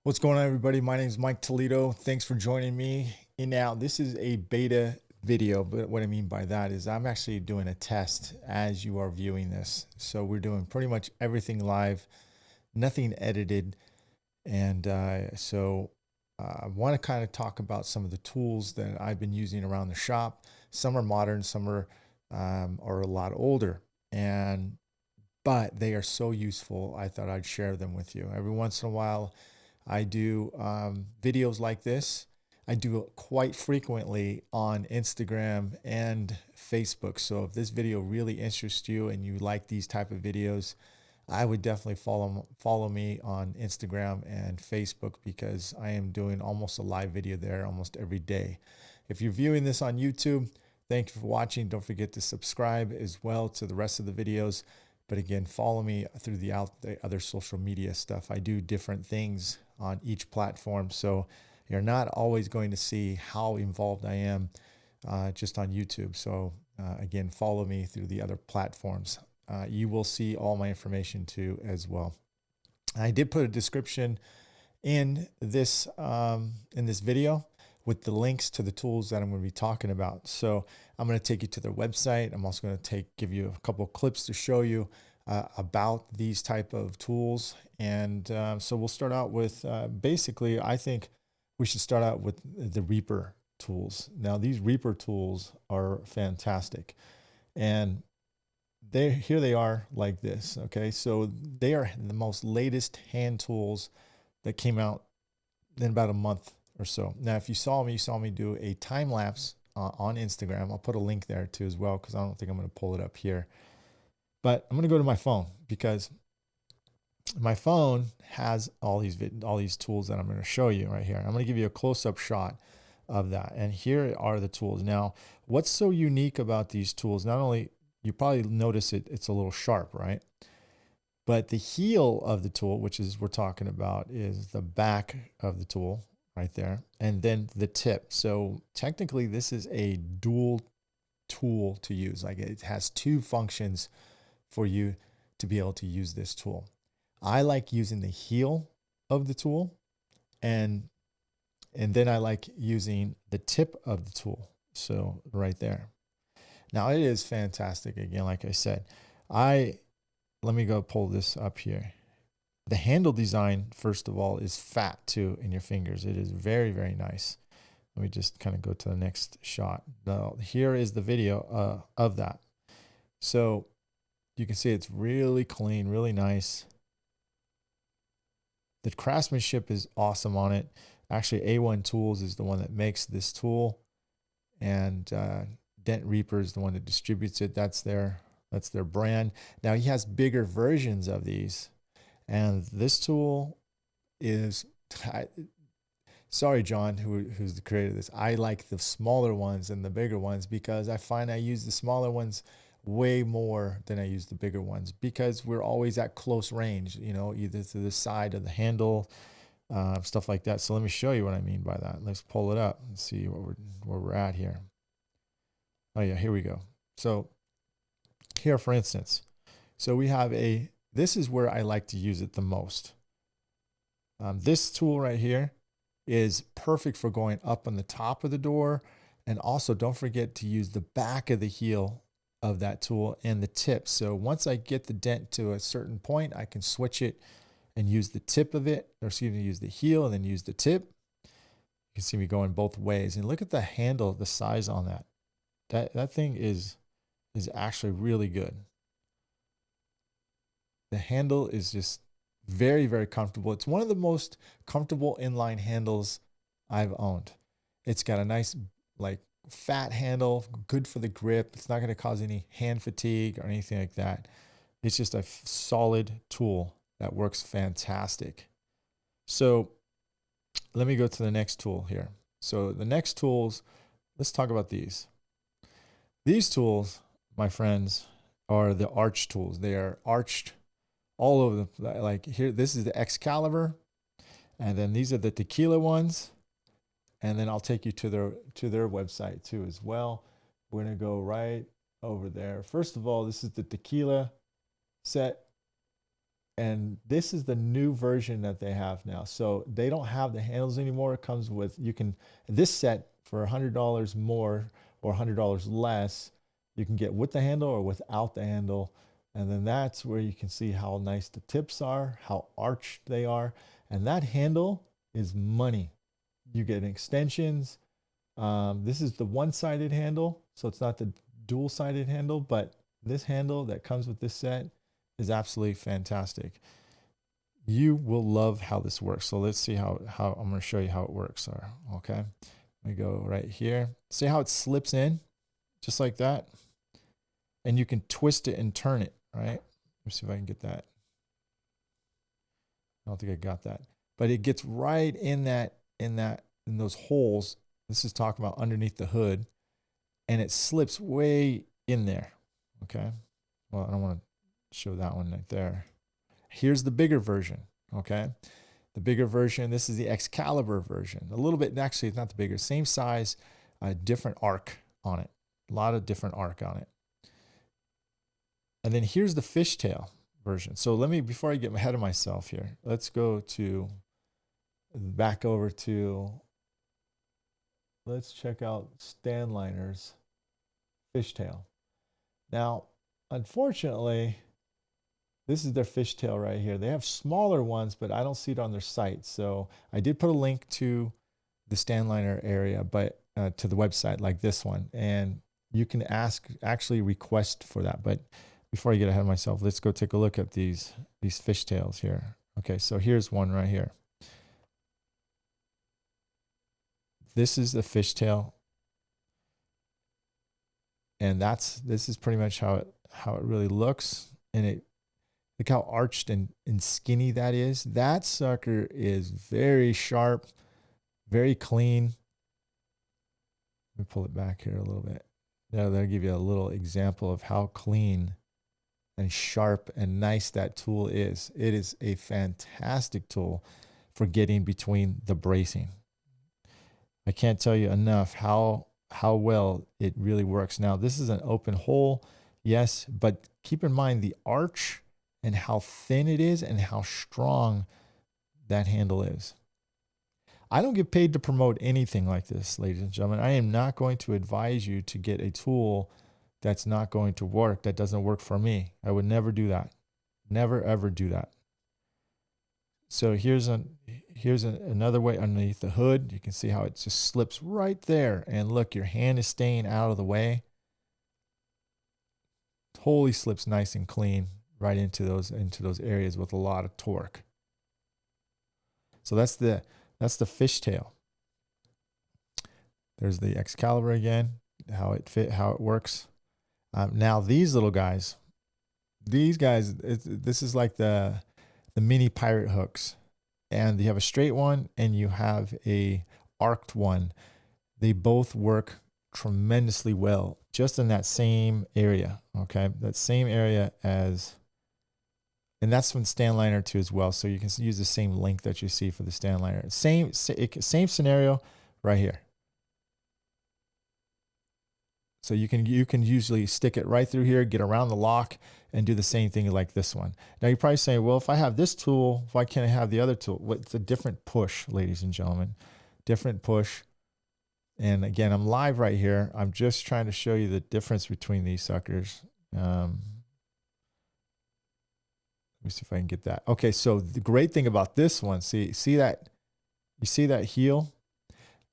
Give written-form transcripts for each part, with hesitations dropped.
What's going on, everybody? My name is Mike Toledo. Thanks for joining me. And now this is a beta video, but what I mean by that is I'm actually doing a test as you are viewing this. So we're doing pretty much everything live, nothing edited. And I want to kind of talk about some of the tools that I've been using around the shop. Some are modern, some are a lot older, but they are so useful. I thought I'd share them with you. Every once in a while, I do videos like this. I do it quite frequently on Instagram and Facebook. So if this video really interests you and you like these type of videos, I would definitely follow me on Instagram and Facebook, because I am doing almost a live video there almost every day. If you're viewing this on YouTube, thank you for watching. Don't forget to subscribe as well to the rest of the videos. But again, follow me through the other social media stuff. I do different things on each platform, so you're not always going to see how involved I am just on YouTube. So again, follow me through the other platforms. You will see all my information too as well. I did put a description in this video with the links to the tools that I'm going to be talking about. So I'm going to take you to their website. I'm also going to give you a couple of clips to show you about these type of tools. And so we'll start out with basically, I think we should start out with the Reaper tools. Now, these Reaper tools are fantastic. And here they are like this. Okay, so they are the most latest hand tools that came out in about a month or so. Now, if you saw me do a time lapse on Instagram. I'll put a link there too as well, because I don't think I'm going to pull it up here. But I'm going to go to my phone, because my phone has all these tools that I'm going to show you right here. I'm going to give you a close-up shot of that. And here are the tools. Now, what's so unique about these tools? Not only you probably notice it's a little sharp, right? But the heel of the tool, which is we're talking about, is the back of the tool right there, and then the tip. So technically, this is a dual tool to use. Like, it has two functions for you to be able to use this tool. I like using the heel of the tool, and then I like using the tip of the tool. So right there. Now, it is fantastic. Again, like I said, let me go pull this up here. The handle design, first of all, is fat too in your fingers. It is very, very nice. Let me just kind of go to the next shot. Now, here is the video of that. So you can see it's really clean, really nice. The craftsmanship is awesome on it. Actually, A1 Tools is the one that makes this tool, and Dent Reaper is the one that distributes it. That's their brand. Now, he has bigger versions of these, and this tool is, sorry, John, who's the creator of this. I like the smaller ones and the bigger ones, because I find I use the smaller ones way more than I use the bigger ones, because we're always at close range, either to the side of the handle, stuff like that. So let me show you what I mean by that. Let's pull it up and see where we're at here. Oh yeah, here we go. So here, for instance, so we have this is where I like to use it the most. This tool right here is perfect for going up on the top of the door. And also, don't forget to use the back of the heel of that tool and the tip. So once I get the dent to a certain point, I can switch it and use the tip of it, or excuse me, use the heel and then use the tip. You can see me going both ways. And look at the handle, the size on that. That thing is actually really good. The handle is just very, very comfortable. It's one of the most comfortable inline handles I've owned. It's got a nice, like, fat handle, good for the grip. It's not going to cause any hand fatigue or anything like that. It's just a solid tool that works fantastic. So let me go to the next tool here. So the next tools, let's talk about these. These tools, my friends, are the arch tools. They are arched all over like here. This is the Excalibur, and then these are the tequila ones. And then I'll take you to their website too as well. We're gonna go right over there. First of all, this is the tequila set. And this is the new version that they have now. So they don't have the handles anymore. It comes with, you can, this set for $100 more or $100 less, you can get with the handle or without the handle. And then that's where you can see how nice the tips are, how arched they are. And that handle is money. You get extensions. This is the one-sided handle, so it's not the dual-sided handle, but this handle that comes with this set is absolutely fantastic. You will love how this works. So let's see how I'm going to show you how it works. Okay, let me go right here. See how it slips in just like that, and you can twist it and turn it. Right. Let me see if I can get that. I don't think I got that, but it gets right in those holes. This is talking about underneath the hood, and it slips way in there. Okay. Well, I don't want to show that one right there. Here's the bigger version. Okay. The bigger version, this is the Excalibur version. A little bit, actually, it's not the bigger, same size, different arc on it. A lot of different arc on it. And then here's the Fishtail version. So let me, before I get ahead of myself here, let's go to, back over to, let's check out Stanliner's Fishtail. Now, unfortunately, this is their Fishtail right here. They have smaller ones, but I don't see it on their site. So I did put a link to the Stanliner area, but to the website like this one. And you can actually request for that. But before I get ahead of myself, let's go take a look at these fishtails here. Okay, so here's one right here. This is the fishtail, and this is pretty much how it really looks. And look how arched and skinny that is. That sucker is very sharp, very clean. Let me pull it back here a little bit. Yeah, that'll give you a little example of how clean and sharp and nice that tool is. It is a fantastic tool for getting between the bracing. I can't tell you enough how well it really works. Now, this is an open hole, yes, but keep in mind the arch and how thin it is and how strong that handle is. I don't get paid to promote anything like this, ladies and gentlemen. I am not going to advise you to get a tool that's not going to work, that doesn't work for me. I would never do that. Never, ever do that. So here's another way underneath the hood. You can see how it just slips right there. And look, your hand is staying out of the way. Totally slips nice and clean right into those areas with a lot of torque. So that's the fishtail. There's the Excalibur again, how it works. Now these little guys, this is like the mini pirate hooks, and you have a straight one and you have a arced one. They both work tremendously well just in that same area. Okay, that same area as, and that's from Stanliner too as well. So you can use the same link that you see for the Stanliner. Same scenario right here. So you can usually stick it right through here, get around the lock, and do the same thing like this one. Now you're probably saying, well, if I have this tool, why can't I have the other tool? Well, it's a different push, ladies and gentlemen. Different push. And again, I'm live right here. I'm just trying to show you the difference between these suckers. Let me see if I can get that. Okay, so the great thing about this one, see that? You see that heel?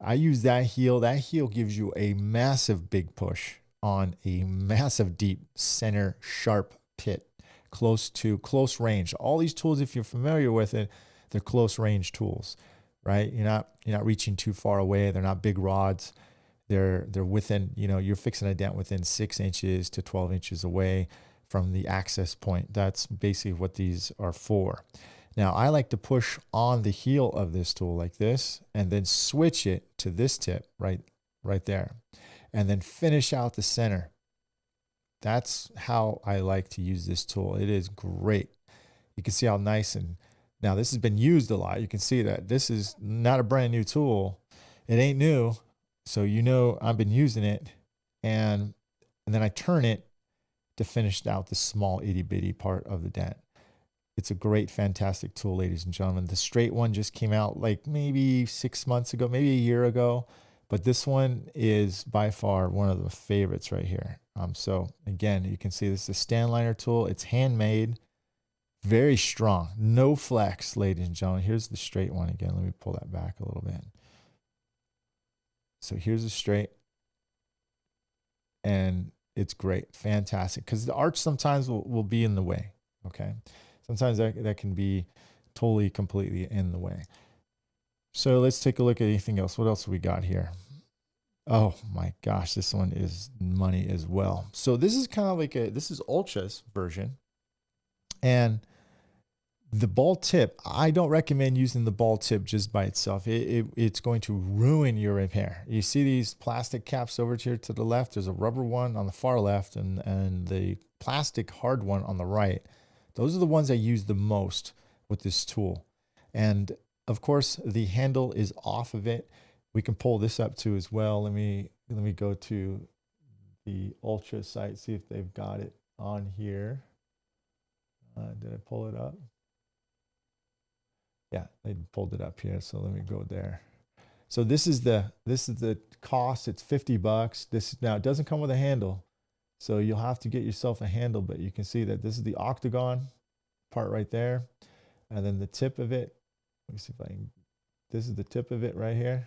I use that heel. That heel gives you a massive big push on a massive deep center sharp pit, close range. All these tools, if you're familiar with it, they're close range tools, right? You're not reaching too far away. They're not big rods. They're within, you're fixing a dent within 6 inches to 12 inches away from the access point. That's basically what these are for. Now, I like to push on the heel of this tool like this, and then switch it to this tip right there, and then finish out the center. That's how I like to use this tool. It is great. You can see how nice, and now this has been used a lot. You can see that this is not a brand new tool. It ain't new, so I've been using it, and then I turn it to finish out the small itty bitty part of the dent. It's a great, fantastic tool, ladies and gentlemen. The straight one just came out like maybe 6 months ago, maybe a year ago, but this one is by far one of the favorites right here. So again, you can see this is a stand liner tool. It's handmade, very strong, no flex, ladies and gentlemen. Here's the straight one again. Let me pull that back a little bit. So here's the straight, and it's great, fantastic, because the arch sometimes will be in the way, okay? Sometimes that can be totally, completely in the way. So let's take a look at anything else. What else we got here? Oh my gosh, this one is money as well. So this is kind of like this is Ultra's version. And the ball tip, I don't recommend using the ball tip just by itself. It's going to ruin your repair. You see these plastic caps over here to the left. There's a rubber one on the far left and the plastic hard one on the right. Those are the ones I use the most with this tool. And of course, the handle is off of it. We can pull this up too as well. Let me go to the Ultra site, see if they've got it on here. Did I pull it up? Yeah, they pulled it up here. So let me go there. So this is the cost. It's $50. This now, it doesn't come with a handle, so you'll have to get yourself a handle. But you can see that this is the octagon part right there, and then the tip of it. Let me see if I can. This is the tip of it right here.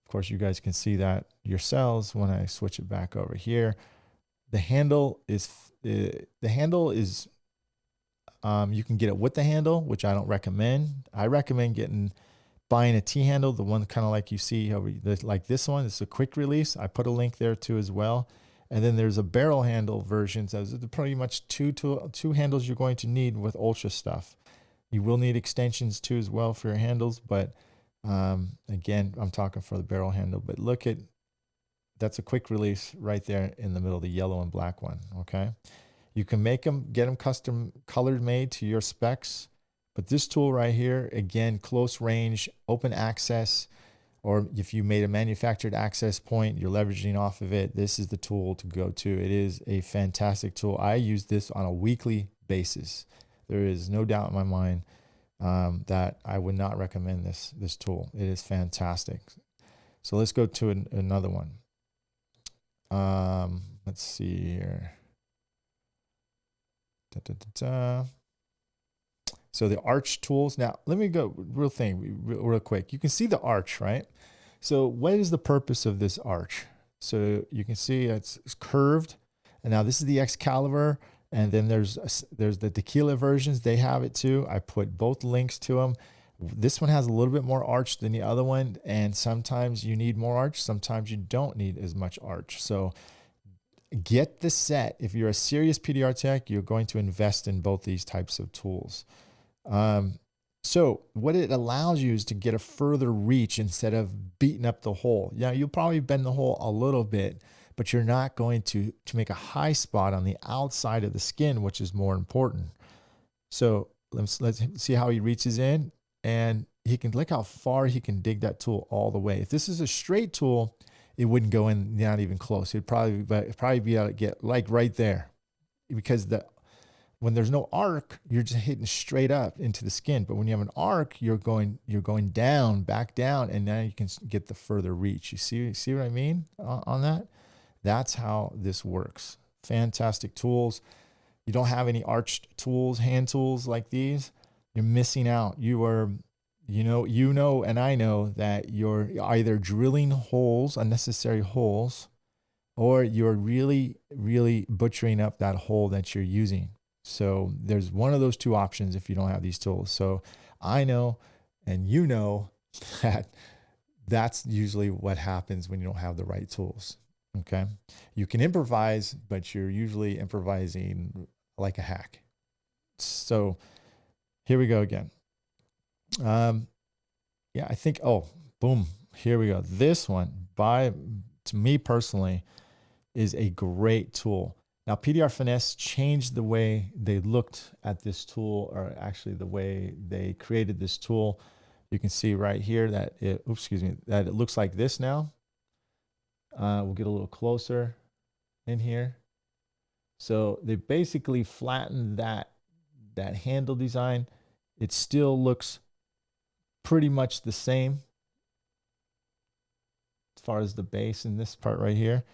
Of course, you guys can see that yourselves when I switch it back over here. The handle is you can get it with the handle, which I don't recommend. I recommend buying a T-handle, the one kind of like you see over like this one. It's a quick release. I put a link there too as well. And then there's a barrel handle versions. Those are pretty much two handles you're going to need with Ultra stuff. You will need extensions too as well for your handles, but again, I'm talking for the barrel handle. But look at, that's a quick release right there in the middle, the yellow and black one, okay? You can get them custom colored made to your specs. But this tool right here, again, close range, open access, or if you made a manufactured access point, you're leveraging off of it, this is the tool to go to. It is a fantastic tool. I use this on a weekly basis. There is no doubt in my mind that I would not recommend this tool. It is fantastic. So let's go to another one. Let's see here. So the arch tools. Now, let me go real quick. You can see the arch, right? So what is the purpose of this arch? So you can see it's curved. And now this is the Excalibur. And then there's the tequila versions. They have it too. I put both links to them. This one has a little bit more arch than the other one. And sometimes you need more arch. Sometimes you don't need as much arch. So get the set. If you're a serious PDR tech, you're going to invest in both these types of tools. So what it allows you is to get a further reach instead of beating up the hole. Yeah, you'll probably bend the hole a little bit, but you're not going to make a high spot on the outside of the skin, which is more important. So let's see how he reaches in, and he can look how far he can dig that tool all the way. If this is a straight tool, it wouldn't go in, not even close. It'd probably be able to get like right there, because when there's no arc, you're just hitting straight up into the skin. But when you have an arc, you're going down, back down, and now you can get the further reach. You see what I mean on that? That's how this works. Fantastic tools. You don't have any arched tools, hand tools like these, you're missing out. You know, and I know that you're either drilling holes, unnecessary holes, or you're really, really butchering up that hole that you're using. So there's one of those two options if you don't have these tools. So I know, and you know, that that's usually what happens when you don't have the right tools. Okay. You can improvise, but you're usually improvising like a hack. So here we go again. Yeah, I think, oh, boom, here we go. This one, to me personally, is a great tool. Now, PDR Finesse changed the way they looked at this tool, or actually the way they created this tool. You can see right here that it looks like this now. We'll get a little closer in here. So they basically flattened that handle design. It still looks pretty much the same as far as the base in this part right here.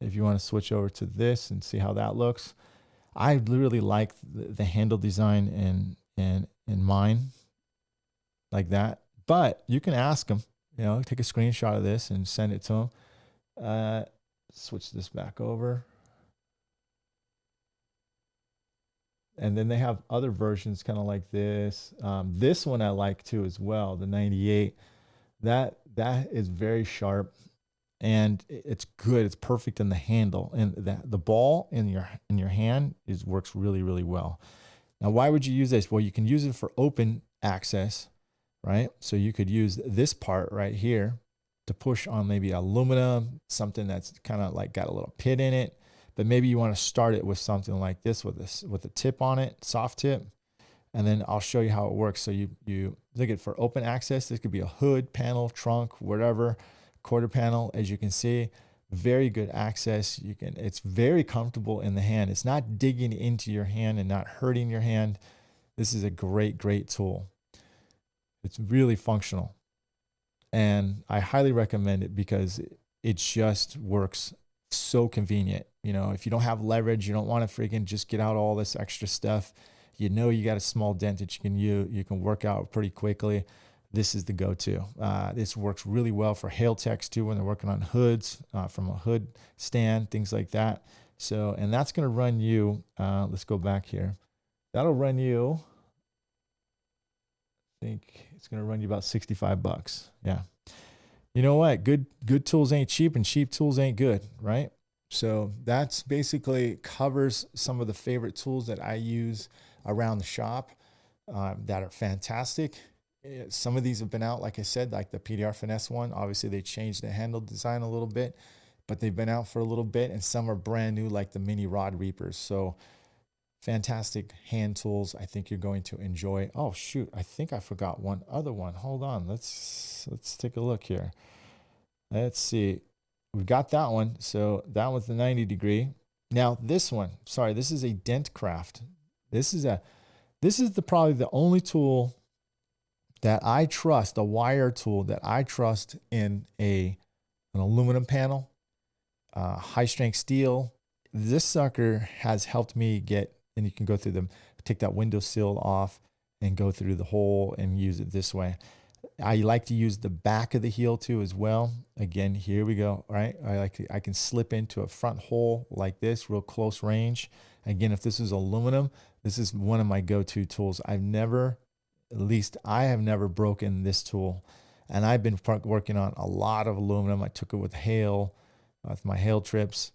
If you want to switch over to this and see how that looks, I literally like the handle design in mine like that. But you can ask them, you know, take a screenshot of this and send it to them. Switch this back over. And then they have other versions kind of like this. This one I like too as well, the 98. That is very sharp and it's good. It's perfect in the handle, and the ball in your hand works really, really well. Now, why would you use this? Well, you can use it for open access, right? So you could use this part right here to push on maybe aluminum, something that's kind of like got a little pit in it. But maybe you want to start it with something like this with a tip on it, soft tip. And then I'll show you how it works. So you look at for open access. This could be a hood, panel, trunk, whatever, quarter panel. As you can see, very good access. It's very comfortable in the hand. It's not digging into your hand and not hurting your hand. This is a great tool. It's really functional. And I highly recommend it because it just works so convenient. You know, if you don't have leverage, you don't want to freaking just get out all this extra stuff. You know, you got a small dent that you can work out pretty quickly. This is the go-to. This works really well for hail techs too when they're working on hoods, from a hood stand, things like that. So, and that's going to run you, let's go back here. That'll run you, I think it's going to run you about 65 bucks. Yeah. You know what? Good tools ain't cheap, and cheap tools ain't good, right? So that's basically covers some of the favorite tools that I use around the shop that are fantastic. Some of these have been out, like I said, like the PDR Finesse one. Obviously, they changed the handle design a little bit, but they've been out for a little bit, and some are brand new, like the mini rod reapers. So fantastic hand tools. I think you're going to enjoy. Oh shoot, I think I forgot one other one. Hold on, let's take a look here. Let's see. We've got that one. So that one's the 90 degree. Now this one, sorry, this is a Dent Craft. This is probably the only tool that I trust, a wire tool that I trust in an aluminum panel, high strength steel. This sucker has helped me get, and you can go through take that window sill off and go through the hole and use it this way. I like to use the back of the heel too as well. Again, here we go, right? I can slip into a front hole like this, real close range. Again, if this is aluminum, this is one of my go-to tools. I have never broken this tool. And I've been working on a lot of aluminum. I took it with hail, with my hail trips.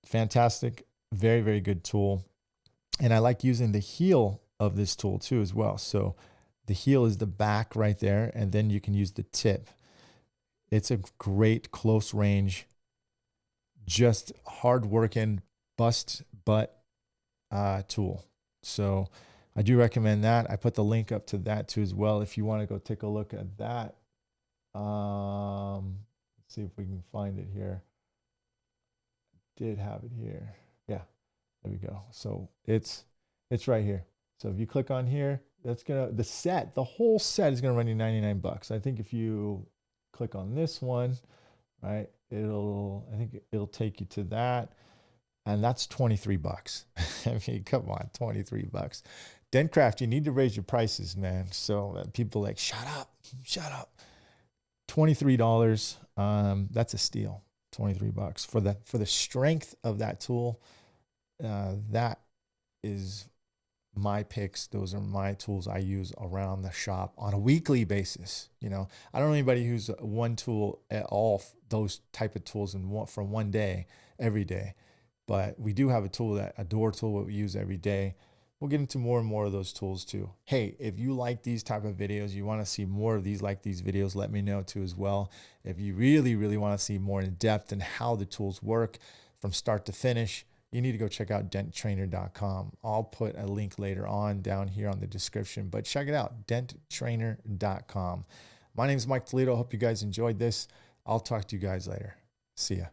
Fantastic, very, very good tool. And I like using the heel of this tool too as well. So the heel is the back right there, and then you can use the tip. It's a great close range, just hard working, bust butt tool. So I do recommend that. I put the link up to that too as well if you want to go take a look at that. Let's see if we can find it here. Did have it here. Yeah, there we go. So it's right here. So if you click on here, the whole set is gonna run you 99 bucks. I think if you click on this one, right, I think it'll take you to that, and that's 23 bucks. I mean, come on, 23 bucks. Dentcraft, you need to raise your prices, man. So people like, shut up. $23. That's a steal. 23 bucks for the strength of that tool. That is my picks. Those are my tools I use around the shop on a weekly basis. You know, I don't know anybody who's one tool at all, those type of tools for one day, every day. But we do have a door tool that we use every day. We'll get into more and more of those tools too. Hey, if you like these type of videos, you want to see more of these videos, let me know too as well. If you really, really want to see more in depth and how the tools work from start to finish, you need to go check out denttrainer.com. I'll put a link later on down here on the description, but check it out, denttrainer.com. My name is Mike Toledo. Hope you guys enjoyed this. I'll talk to you guys later. See ya.